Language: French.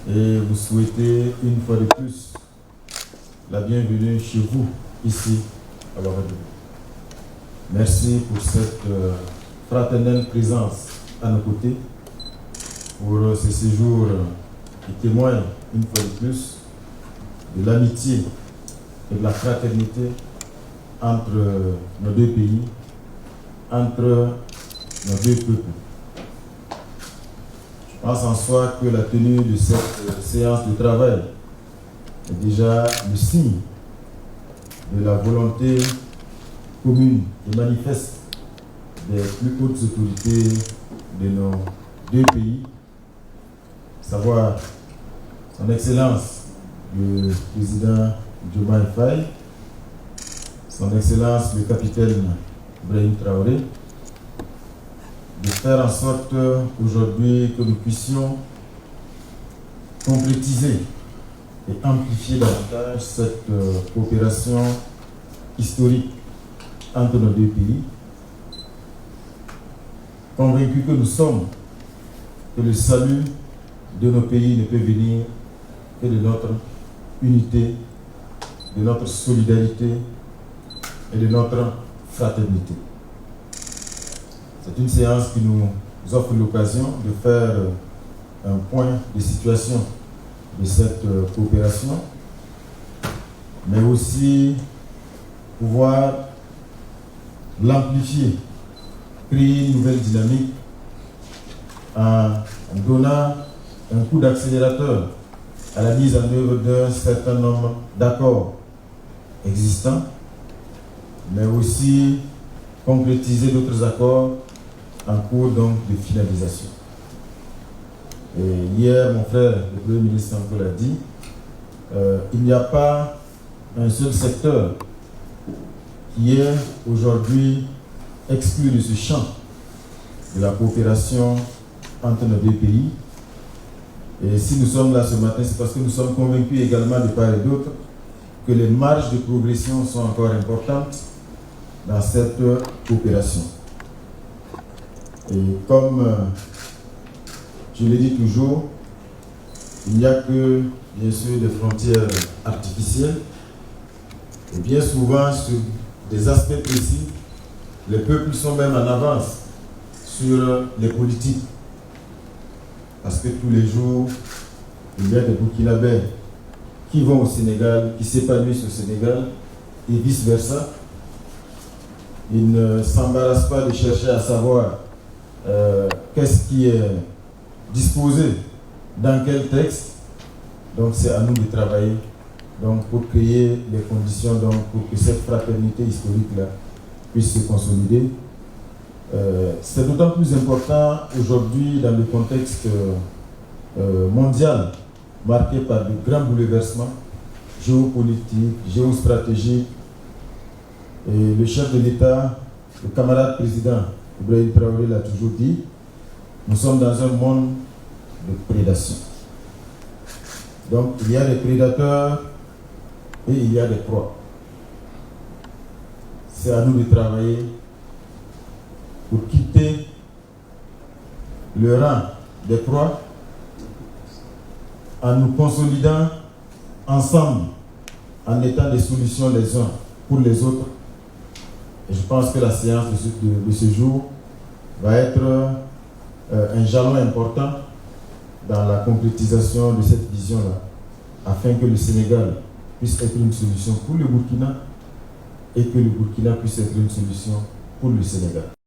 et vous souhaiter une fois de plus la bienvenue chez vous, ici, à Ouagadougou. Merci pour cette fraternelle présence à nos côtés, pour ce séjour qui témoigne une fois de plus de l'amitié et de la fraternité entre nos deux pays, entre nos deux peuples. Je pense en soi que la tenue de cette séance de travail est déjà le signe de la volonté commune et manifeste des plus hautes autorités de nos deux pays, à savoir son Excellence le président Diomaye Faye, son Excellence le capitaine Ibrahim Traoré, de faire en sorte aujourd'hui que nous puissions concrétiser et amplifier davantage cette coopération historique entre nos deux pays, convaincus que nous sommes que le salut de nos pays ne peut venir que de notre unité, de notre solidarité et de notre fraternité. C'est une séance qui nous offre l'occasion de faire un point de situation de cette coopération, mais aussi pouvoir l'amplifier, créer une nouvelle dynamique en donnant un coup d'accélérateur à la mise en œuvre d'un certain nombre d'accords existants, mais aussi concrétiser d'autres accords en cours donc de finalisation. Et hier, mon frère, le Premier ministre Sanko l'a dit, il n'y a pas un seul secteur qui est aujourd'hui exclu de ce champ de la coopération entre nos deux pays. Et si nous sommes là ce matin, c'est parce que nous sommes convaincus également de part et d'autre que les marges de progression sont encore importantes dans cette coopération. Et comme je le dis toujours, il n'y a que, bien sûr, des frontières artificielles. Et bien souvent, sur des aspects précis, les peuples sont même en avance sur les politiques. Parce que tous les jours, il y a des Burkinabés qui vont au Sénégal, qui s'épanouissent au Sénégal, et vice-versa. Ils ne s'embarrassent pas de chercher à savoir qu'est-ce qui est disposé dans quel texte. Donc c'est à nous de travailler donc, pour créer les conditions donc, pour que cette fraternité historique-là puisse se consolider. C'est d'autant plus important aujourd'hui dans le contexte mondial marqué par de grands bouleversements géopolitiques, géostratégiques. Et le chef de l'État, le camarade président Ibrahim Traoré l'a toujours dit, nous sommes dans un monde de prédation. Donc il y a des prédateurs et il y a des proies. C'est à nous de travailler pour quitter le rang des proies en nous consolidant ensemble, en étant des solutions les uns pour les autres. Et je pense que la séance de ce jour va être un jalon important dans la concrétisation de cette vision-là, afin que le Sénégal puisse être une solution pour le Burkina et que le Burkina puisse être une solution pour le Sénégal.